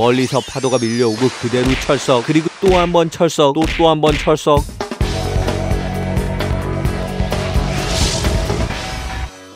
멀리서 파도가 밀려오고 그대로 철썩, 그리고 또 한 번 철썩, 또 한 번 철썩.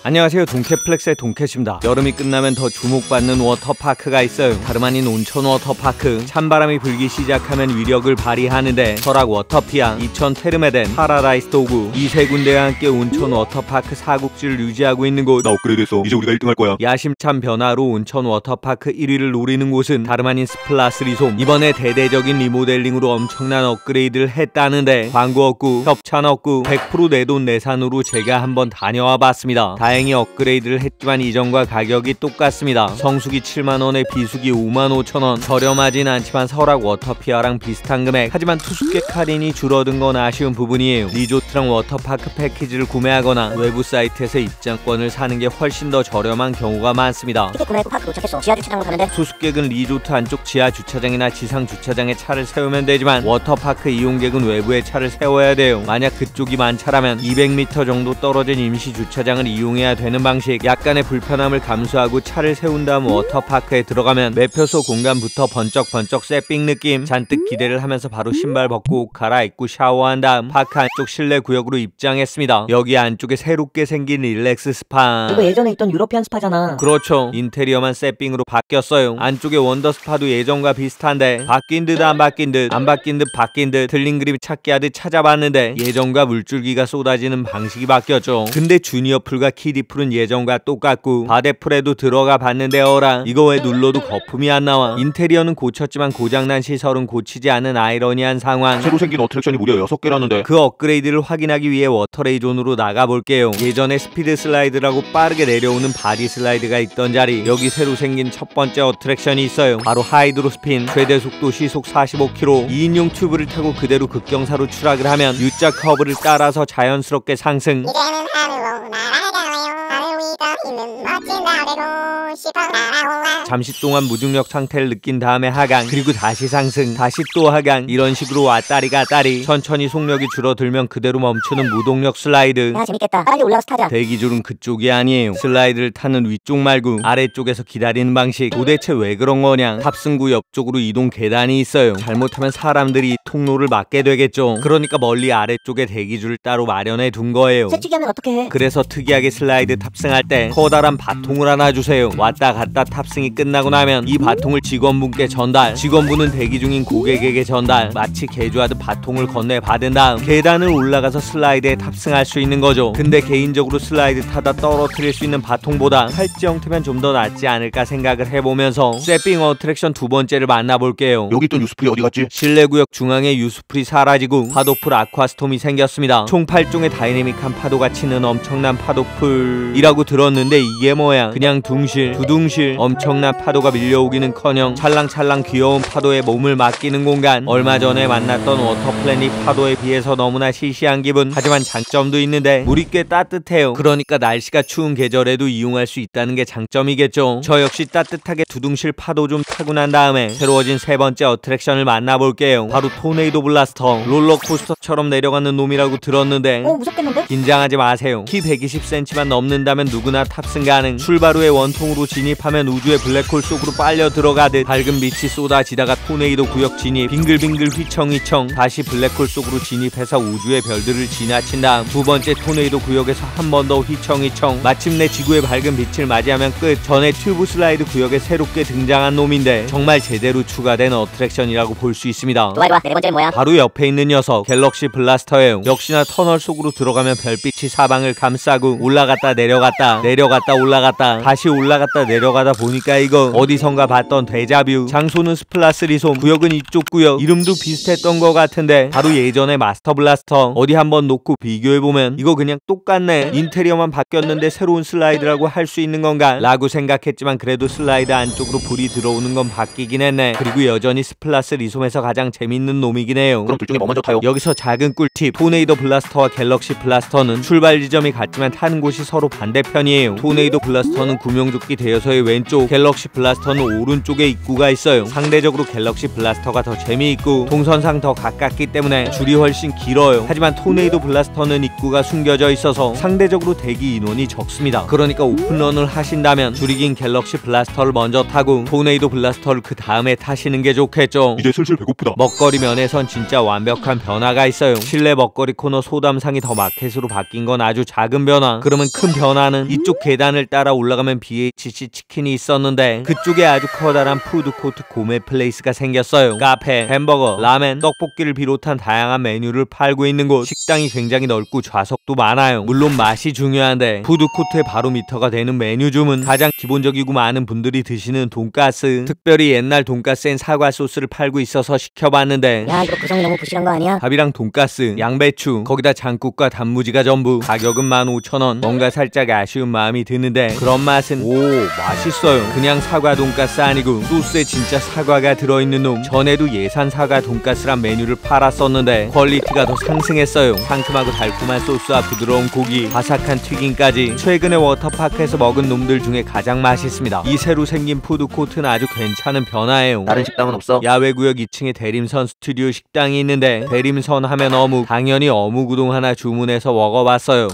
안녕하세요, 동캐플렉스의 동캐입니다. 여름이 끝나면 더 주목받는 워터파크가 있어요. 다름 아닌 온천 워터파크. 찬바람이 불기 시작하면 위력을 발휘하는데 설악 워터피아, 이천 테르메덴, 파라다이스 도구 이 세 군데와 함께 온천 워터파크 사국지를 유지하고 있는 곳. 나 업그레이드했어. 이제 우리가 1등 할 거야. 야심찬 변화로 온천 워터파크 1위를 노리는 곳은 다름 아닌 스플라스 리솜. 이번에 대대적인 리모델링으로 엄청난 업그레이드를 했다는데 광고 없고 협찬 없고 100% 내돈 내산으로 제가 한번 다녀와 봤습니다. 다행히 업그레이드를 했지만 이전과 가격이 똑같습니다. 성수기 7만원에 비수기 55,000원. 저렴하진 않지만 설악 워터피아랑 비슷한 금액. 하지만 투숙객 할인이 줄어든 건 아쉬운 부분이에요. 리조트랑 워터파크 패키지를 구매하거나 외부 사이트에서 입장권을 사는 게 훨씬 더 저렴한 경우가 많습니다. 티켓 구매했고 파크 도착했어. 지하 주차장으로 가는데 투숙객은 리조트 안쪽 지하 주차장이나 지상 주차장에 차를 세우면 되지만 워터파크 이용객은 외부에 차를 세워야 돼요. 만약 그쪽이 만차라면 200m 정도 떨어진 임시 주차장을 이용해야 되는 방식. 약간의 불편함을 감수하고 차를 세운 다음 워터파크에 들어가면 매표소 공간부터 번쩍번쩍 세핑 느낌. 잔뜩 기대를 하면서 바로 신발 벗고 옷 갈아입고 샤워한 다음 파크 안쪽 실내 구역으로 입장했습니다. 여기 안쪽에 새롭게 생긴 릴렉스 스파. 이거 예전에 있던 유러피안 스파잖아. 그렇죠. 인테리어만 세핑으로 바뀌었어요. 안쪽에 원더 스파도 예전과 비슷한데 바뀐 듯 안 바뀐 듯, 안 바뀐 듯 바뀐 듯, 틀린 그림 찾기 하듯 찾아봤는데 예전과 물줄기가 쏟아지는 방식이 바뀌었죠. 근데 주니어 풀과 키디풀은 예전과 똑같고 바데풀에도 들어가 봤는데 어라, 이거 왜 눌러도 거품이 안 나와. 인테리어는 고쳤지만 고장난 시설은 고치지 않은 아이러니한 상황. 새로 생긴 어트랙션이 무려 6개라는데 그 업그레이드를 확인하기 위해 워터레이존으로 나가볼게요. 예전에 스피드 슬라이드라고 빠르게 내려오는 바디 슬라이드가 있던 자리, 여기 새로 생긴 첫 번째 어트랙션이 있어요. 바로 하이드로 스핀. 최대 속도 시속 45km. 2인용 튜브를 타고 그대로 극경사로 추락을 하면 U자 커브를 따라서 자연스럽게 상승. 이제는 하늘로 날아가요. 하늘 위가 있는 멋진 나래로 싶어 날아올라. 잠시 동안 무중력 상태를 느낀 다음에 하강, 그리고 다시 상승, 다시 또 하강. 이런 식으로 왔다리 갔다리. 천천히 속력이 줄어들면 그대로 멈추는 무동력 슬라이드. 야 재밌겠다. 빨리 올라가서 타자. 대기줄은 그쪽이 아니에요. 슬라이드를 타는 위쪽 말고 아래쪽에서 기다리는 방식. 도대체 왜 그런 거냐. 탑승구 옆쪽으로 이동 계단이 있어요. 잘못하면 사람들이 이 통로를 막게 되겠죠. 그러니까 멀리 아래쪽에 대기줄을 따로 마련해 둔 거예요. 새치기 하면 어떻게 해? 그래서 특이하게 슬라이드 탑승할 때 커다란 바통을 하나 주세요. 왔다 갔다 탑승이 끝나고 나면 이 바통을 직원분께 전달, 직원분은 대기 중인 고객에게 전달. 마치 개조하듯 바통을 건네 받은 다음 계단을 올라가서 슬라이드에 탑승할 수 있는 거죠. 근데 개인적으로 슬라이드 타다 떨어뜨릴 수 있는 바통보다 팔찌 형태면 좀 더 낫지 않을까 생각을 해보면서 세핑 어트랙션 두 번째를 만나볼게요. 여기 있던 유스프리 어디 갔지? 실내 구역 중앙에 유스풀이 사라지고 파도풀 아쿠아스톰이 생겼습니다. 총 8종의 다이내믹한 파도가 치는 엄청난 파도풀이라고 들었는데 이게 뭐야. 그냥 둥실 두둥실 엄청난 파도가 밀려오기는커녕 찰랑찰랑 귀여운 파도에 몸을 맡기는 공간. 얼마 전에 만났던 워터플래닛 파도에 비해서 너무나 시시한 기분. 하지만 장점도 있는데 물이 꽤 따뜻해요. 그러니까 날씨가 추운 계절에도 이용할 수 있다는 게 장점이겠죠. 저 역시 따뜻하게 두둥실 파도 좀 타고 난 다음에 새로워진 세 번째 어트랙션을 만나볼게요. 바로 토네이도 블라스터. 롤러코스터처럼 내려가는 놈이라고 들었는데 무섭겠는데? 긴장하지 마세요. 키 120cm만 넘는다면 누구나 탑승 가능. 출발 후에 원통으로 진입하면 우주의 블랙홀 속으로 빨려 들어가듯 밝은 빛이 쏟아지다가 토네이도 구역 진입. 빙글빙글 휘청휘청 다시 블랙홀 속으로 진입해서 우주의 별들을 지나친 다음 두 번째 토네이도 구역에서 한 번 더 휘청휘청 마침내 지구의 밝은 빛을 맞이하면 끝. 전에 튜브 슬라이드 구역에 새롭게 등장한 놈인데 정말 제대로 추가된 어트랙션이라고 볼 수 있습니다. 좋아. 네 번째는 뭐야? 바로 옆에 있는 녀석 갤럭시 블라스터예요. 역시나 터널 속으로 들어가면 별빛이 사방을 감싸고 올라갔다 내려갔다 내려갔다 올라갔다 다시 올라갔다 내려가다 보니까 이거 어디선가 봤던 데자뷰. 장소는 스플라스 리솜. 구역은 이쪽 구역. 이름도 비슷했던 것 같은데 바로 예전의 마스터 블라스터. 어디 한번 놓고 비교해보면 이거 그냥 똑같네. 인테리어만 바뀌었는데 새로운 슬라이드라고 할 수 있는 건가 라고 생각했지만 그래도 슬라이드 안쪽으로 불이 들어오는 건 바뀌긴 했네. 그리고 여전히 스플라스 리솜에서 가장 재밌는 놈이긴 해요. 그럼 둘 중에 뭐 먼저 타요? 여기서 작은 꿀팁. 토네이도 블라스터와 갤럭시 블라스터는 출발 지점이 같지만 타는 곳이 서로 반대편이에요. 편해요. 토네이도 블라스터는 구명조끼 대여서의 왼쪽, 갤럭시 블라스터는 오른쪽에 입구가 있어요. 상대적으로 갤럭시 블라스터가 더 재미있고 동선상 더 가깝기 때문에 줄이 훨씬 길어요. 하지만 토네이도 블라스터는 입구가 숨겨져 있어서 상대적으로 대기 인원이 적습니다. 그러니까 오픈런을 하신다면 줄이 긴 갤럭시 블라스터를 먼저 타고 토네이도 블라스터를 그 다음에 타시는 게 좋겠죠. 이제 슬슬 배고프다. 먹거리 면에선 진짜 완벽한 변화가 있어요. 실내 먹거리 코너 소담상이 더 마켓으로 바뀐 건 아주 작은 변화. 그러면 큰 변화는 이쪽 계단을 따라 올라가면 BHC 치킨이 있었는데 그쪽에 아주 커다란 푸드코트 고메 플레이스가 생겼어요. 카페, 햄버거, 라멘, 떡볶이를 비롯한 다양한 메뉴를 팔고 있는 곳. 식당이 굉장히 넓고 좌석도 많아요. 물론 맛이 중요한데 푸드코트의 바로 미터가 되는 메뉴 주문. 가장 기본적이고 많은 분들이 드시는 돈가스. 특별히 옛날 돈가스엔 사과 소스를 팔고 있어서 시켜봤는데 야, 이거 구성이 너무 부실한 거 아니야? 밥이랑 돈가스, 양배추, 거기다 장국과 단무지가 전부. 가격은 15,000원. 뭔가 살짝 아쉬운 마음이 드는데 그런 맛은 맛있어요. 그냥 사과 돈가스 아니고 소스에 진짜 사과가 들어있는 놈. 전에도 예산 사과 돈가스란 메뉴를 팔았었는데 퀄리티가 더 상승했어요. 상큼하고 달콤한 소스와 부드러운 고기, 바삭한 튀김까지. 최근에 워터파크에서 먹은 놈들 중에 가장 맛있습니다. 이 새로 생긴 푸드코트는 아주 괜찮은 변화예요. 다른 식당은 없어? 야외구역 2층에 대림선 스튜디오 식당이 있는데 대림선 하면 어묵, 당연히 어묵 우동 하나 주문해서 먹어봤어요.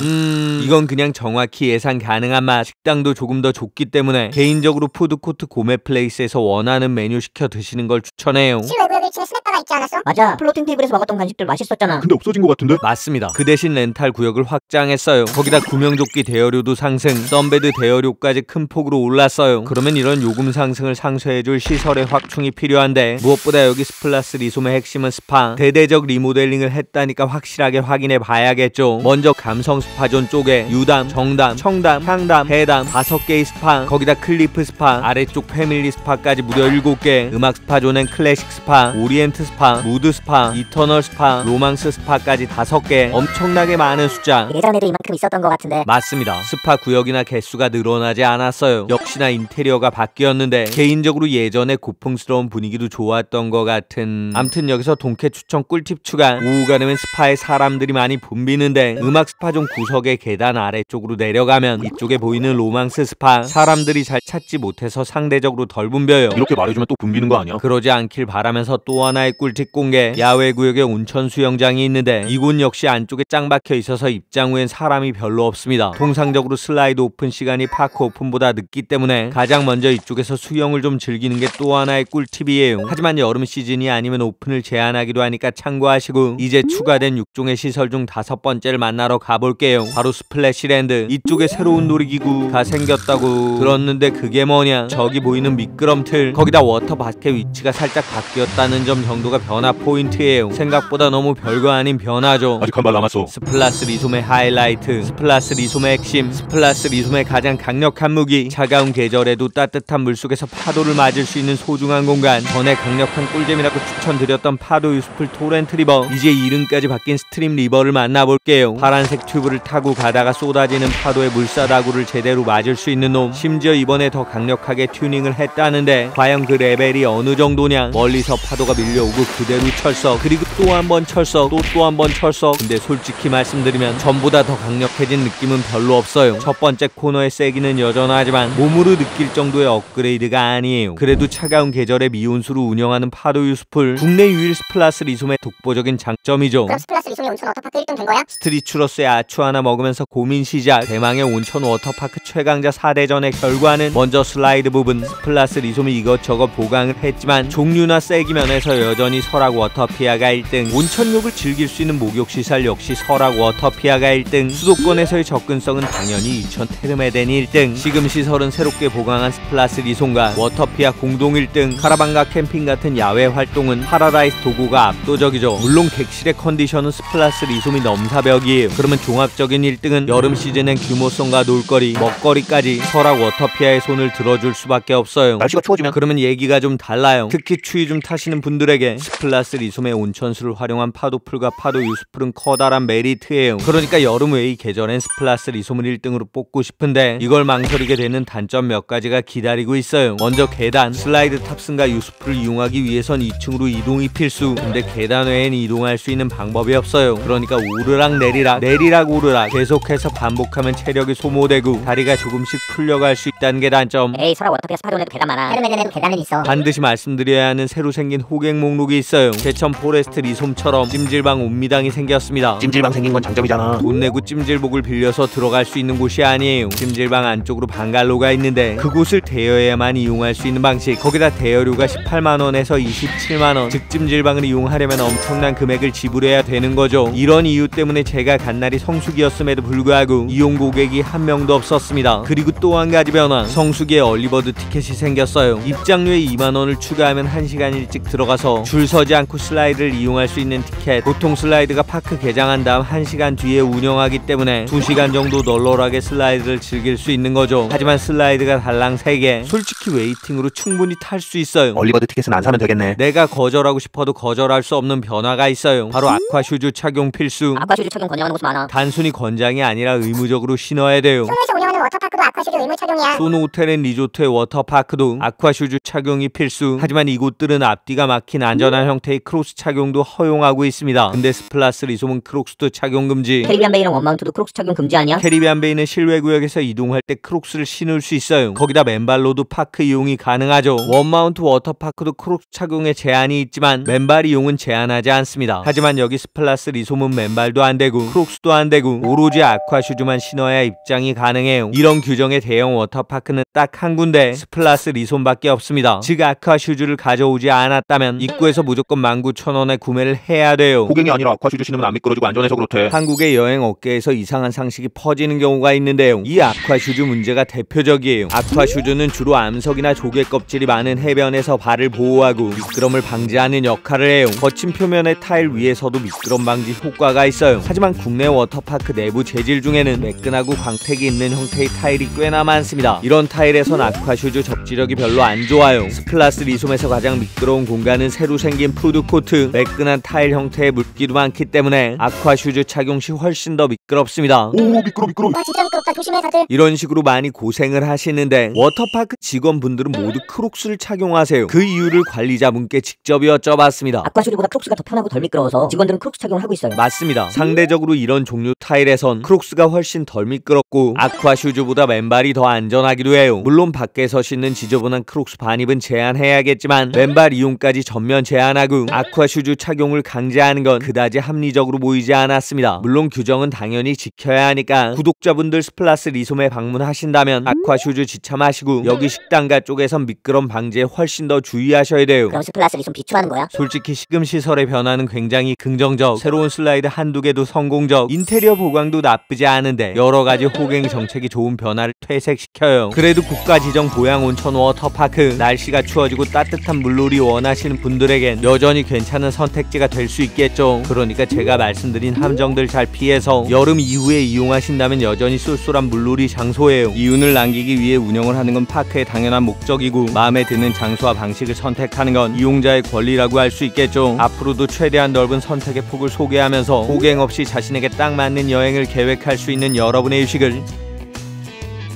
이건 그냥 정확히 예상 가능한 맛. 식당도 조금 더 좁기 때문에 개인적으로 푸드코트 고메 플레이스에서 원하는 메뉴 시켜 드시는 걸 추천해요. 실외구역 1층에 스낵바가 있지 않았어? 맞아. 플로팅 테이블에서 먹었던 간식들 맛있었잖아. 근데 없어진 것 같은데? 맞습니다. 그 대신 렌탈 구역을 확장했어요. 거기다 구명조끼 대여료도 상승, 썬베드 대여료까지 큰 폭으로 올랐어요. 그러면 이런 요금 상승을 상쇄해줄 시설의 확충이 필요한데 무엇보다 여기 스플라스 리솜의 핵심은 스파. 대대적 리모델링을 했다니까 확실하게 확인해 봐야겠죠. 먼저 감성 스파존 쪽에 유담, 정담, 청담, 향담, 해담 5개의 스파, 거기다 클리프 스파, 아래쪽 패밀리 스파까지 무려 7개. 음악 스파존엔 클래식 스파, 오리엔트 스파, 무드 스파, 이터널 스파, 로망스 스파까지 5개. 엄청나게 많은 숫자. 예전에도 이만큼 있었던 것 같은데. 맞습니다. 스파 구역이나 개수가 늘어나지 않았어요. 역시나 인테리어가 바뀌었는데 개인적으로 예전에 고풍스러운 분위기도 좋았던 것 같은. 암튼 여기서 동캐 추천 꿀팁 추가. 오후가 되면 스파에 사람들이 많이 붐비는데 음악 스파존 구석의 계단 아래쪽으로 내려가면 이쪽에 보이는 로망스 스파, 사람들이 잘 찾지 못해서 상대적으로 덜 붐벼요. 이렇게 말해주면 또 붐비는 거 아니야? 그러지 않길 바라면서 또 하나의 꿀팁 공개. 야외구역에 온천 수영장이 있는데 이곳 역시 안쪽에 짱 박혀 있어서 입장 후엔 사람이 별로 없습니다. 통상적으로 슬라이드 오픈 시간이 파크 오픈보다 늦기 때문에 가장 먼저 이쪽에서 수영을 좀 즐기는 게 또 하나의 꿀팁이에요. 하지만 여름 시즌이 아니면 오픈을 제한하기도 하니까 참고하시고 이제 추가된 6종의 시설 중 5번째를 만나러 가볼게요. 바로 스플래시랜드. 이쪽에 새로운 놀이기구가 생겼다고 들었는데 그게 뭐냐, 저기 보이는 미끄럼틀, 거기다 워터바켓 위치가 살짝 바뀌었다는 점 정도가 변화 포인트예요. 생각보다 너무 별거 아닌 변화죠. 아직 한 발 남았어. 스플라스 리솜의 하이라이트, 스플라스 리솜의 핵심, 스플라스 리솜의 가장 강력한 무기. 차가운 계절에도 따뜻한 물속에서 파도를 맞을 수 있는 소중한 공간. 전에 강력한 꿀잼이라고 추천드렸던 파도 유스풀 토렌트 리버, 이제 이름까지 바뀐 스트림 리버를 만나볼게요. 파란색 튜브를 타고 가다가 쏟아지는 파도의 물사다구를 제대로 맞을 수 있는 놈. 심지어 이번에 더 강력하게 튜닝을 했다는데 과연 그 레벨이 어느 정도냐. 멀리서 파도가 밀려오고 그대로 철썩, 그리고 또 한 번 철썩, 또 한 번 철썩. 근데 솔직히 말씀드리면 전보다 더 강력해진 느낌은 별로 없어요. 첫 번째 코너의 세기는 여전하지만 몸으로 느낄 정도의 업그레이드가 아니에요. 그래도 차가운 계절에 미온수로 운영하는 파도 유스풀, 국내 유일 스플라스 리솜의 독보적인 장점이죠. 그럼 스플라스 리솜이 온천 워터파크 1등 된 거야? 스트리추러스의 아추 하나 먹으면서 고민 시작. 대망의 온천 워터파크 최강자 4대전의 결과는 먼저 슬라이드 부분. 스플라스 리솜이 이것저것 보강을 했지만 종류나 세기 면에서 여전히 설악 워터피아가 1등. 온천욕을 즐길 수 있는 목욕시설 역시 설악 워터피아가 1등. 수도권에서의 접근성은 당연히 이천 테르메덴이 1등. 지금 시설은 새롭게 보강한 스플라스 리솜과 워터피아 공동 1등. 카라반과 캠핑 같은 야외 활동은 파라다이스 도고가 압도적이죠. 물론 객실의 컨디션은 스플라스 리솜이 넘사벽이에요. 그러면 종합적인 1등은 여름 시즌엔 규모성과 놀거리, 먹거리까지 설악 워터피아의 손을 들어줄 수밖에 없어요. 날씨가 추워지면 그러면 얘기가 좀 달라요. 특히 추위 좀 타시는 분들에게 스플라스 리솜의 온천수를 활용한 파도풀과 파도 유스풀은 커다란 메리트예요. 그러니까 여름 웨이 계절엔 스플라스 리솜을 1등으로 뽑고 싶은데 이걸 망설이게 되는 단점 몇 가지가 기다리고 있어요. 먼저 계단, 슬라이드 탑승과 유스풀을 이용하기 위해선 2층으로 이동이 필수. 근데 계단 외엔 이동할 수 있는 방법이 없어요. 그러니까 오르락 내리락, 내리락 오르락 계속해서 반복하면 체력이 소모돼 보호되고 다리가 조금씩 풀려갈 수 있다는 게 단점. 에이 설악 워터피어 스파존에도 계단 많아. 헤르메덴에도 계단은 있어. 반드시 말씀드려야 하는 새로 생긴 호객 목록이 있어요. 제천 포레스트 리솜처럼 찜질방 옴미당이 생겼습니다. 찜질방 생긴 건 장점이잖아. 돈 내고 찜질복을 빌려서 들어갈 수 있는 곳이 아니에요. 찜질방 안쪽으로 방갈로가 있는데 그곳을 대여해야만 이용할 수 있는 방식. 거기다 대여료가 18만원에서 27만원. 즉 찜질방을 이용하려면 엄청난 금액을 지불해야 되는 거죠. 이런 이유 때문에 제가 간 날이 성수기였음에도 불구하고 이용 고객이 한 명도 없었습니다. 그리고 또 한 가지 변화. 성수기에 얼리버드 티켓이 생겼어요. 입장료에 2만원을 추가하면 1시간 일찍 들어가서 줄 서지 않고 슬라이드를 이용할 수 있는 티켓. 보통 슬라이드가 파크 개장한 다음 1시간 뒤에 운영하기 때문에 2시간 정도 널널하게 슬라이드를 즐길 수 있는 거죠. 하지만 슬라이드가 달랑 3개. 솔직히 웨이팅으로 충분히 탈 수 있어요. 얼리버드 티켓은 안 사면 되겠네. 내가 거절하고 싶어도 거절할 수 없는 변화가 있어요. 바로 아쿠아슈즈 착용 필수. 아쿠아슈즈 착용 권장하는 곳 많아. 단순히 권장이 아니라 의무적으로 신어야 돼요. 소노에서 운영하는 워터파크도 아쿠아슈즈 의무 착용이야. 소노 호텔 앤 리조트의 워터파크도 아쿠아슈즈 착용이 필수. 하지만 이곳들은 앞뒤가 막힌 안전한 형태의 크록스 착용도 허용하고 있습니다. 근데 스플라스 리솜은 크록스도 착용 금지. 캐리비안 베이랑 원마운트도 크록스 착용 금지 아니야? 캐리비안 베이는 실외 구역에서 이동할 때 크록스를 신을 수 있어요. 거기다 맨발로도 파크 이용이 가능하죠. 원마운트 워터파크도 크록스 착용에 제한이 있지만 맨발 이용은 제한하지 않습니다. 하지만 여기 스플라스 리솜은 맨발도 안 되고 크록스도 안 되고 오로지 아쿠아슈즈만 신어야 입장이 가능해요. 이런 규정의 대형 워터파크는 딱 한 군데 스플라스 리솜밖에 없습니다. 즉 아쿠아슈즈를 가져오지 않았다면 입구에서 무조건 19,000원에 구매를 해야 돼요. 호갱이 아니라 아쿠아슈즈 신으면 안 미끄러지고 안전해서 그렇대. 한국의 여행 업계에서 이상한 상식이 퍼지는 경우가 있는데요. 이 아쿠아슈즈 문제가 대표적이에요. 아쿠아슈즈는 주로 암석이나 조개 껍질이 많은 해변에서 발을 보호하고 미끄럼을 방지하는 역할을 해요. 거친 표면의 타일 위에서도 미끄럼 방지 효과가 있어요. 하지만 국내 워터파크 내부 재질 중에는 매끈하고 광택이 있는 형태의 타일이 꽤나 많습니다. 이런 타일에선 아쿠아슈즈 접지력이 별로 안 좋아요. 스플라스 리솜에서 가장 미끄러운 공간은 새로 생긴 푸드코트. 매끈한 타일 형태의 물기도 많기 때문에 아쿠아슈즈 착용 시 훨씬 더 미끄럽습니다. 오 미끄러. 와 진짜 미끄럽다. 조심해 다들. 이런 식으로 많이 고생을 하시는데 워터파크 직원분들은 모두 크록스를 착용하세요. 그 이유를 관리자분께 직접 여쭤봤습니다. 아쿠아슈즈보다 크록스가 더 편하고 덜 미끄러워서 직원들은 크록스 착용을 하고 있어요. 맞습니다. 상대적으로 이런 종류 타일에선 크록스가 훨씬 덜 미끄럽고 아쿠아슈즈보다 맨발이 더 안전하기도 해요. 물론 밖에서 신는 지저분한 크록스 반입은 제한해야겠지만 맨발 이용까지 전면 제한하고 아쿠아슈즈 착용을 강제하는 건 그다지 합리적으로 보이지 않았습니다. 물론 규정은 당연히 지켜야 하니까 구독자분들 스플라스 리솜에 방문하신다면 아쿠아슈즈 지참하시고 여기 식당가 쪽에선 미끄럼 방지에 훨씬 더 주의하셔야 돼요. 그럼 스플라스 리솜 비추하는 거야? 솔직히 식음 시설의 변화는 굉장히 긍정적. 새로운 슬라이드 한두 개도 성공적. 인테리어 보강도 나쁘지 않은데 여러 가지 호갱 정책이 좋은 변화를 퇴색시켜요. 그래도 국가 지정 보양 온천 워터파크, 날씨가 추워지고 따뜻한 물놀이 원하시는 분들에겐 여전히 괜찮은 선택지가 될 수 있겠죠. 그러니까 제가 말씀드린 함정들 잘 피해서 여름 이후에 이용하신다면 여전히 쏠쏠한 물놀이 장소예요. 이윤을 남기기 위해 운영을 하는 건 파크의 당연한 목적이고 마음에 드는 장소와 방식을 선택하는 건 이용자의 권리라고 할 수 있겠죠. 앞으로도 최대한 넓은 선택의 폭을 소개하면서 호갱 없이 자신에게 딱 맞는 여행을 계획할 수 있는 여러분의 휴식을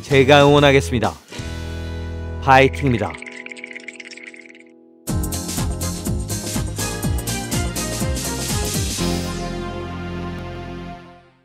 제가 응원하겠습니다. 파이팅입니다.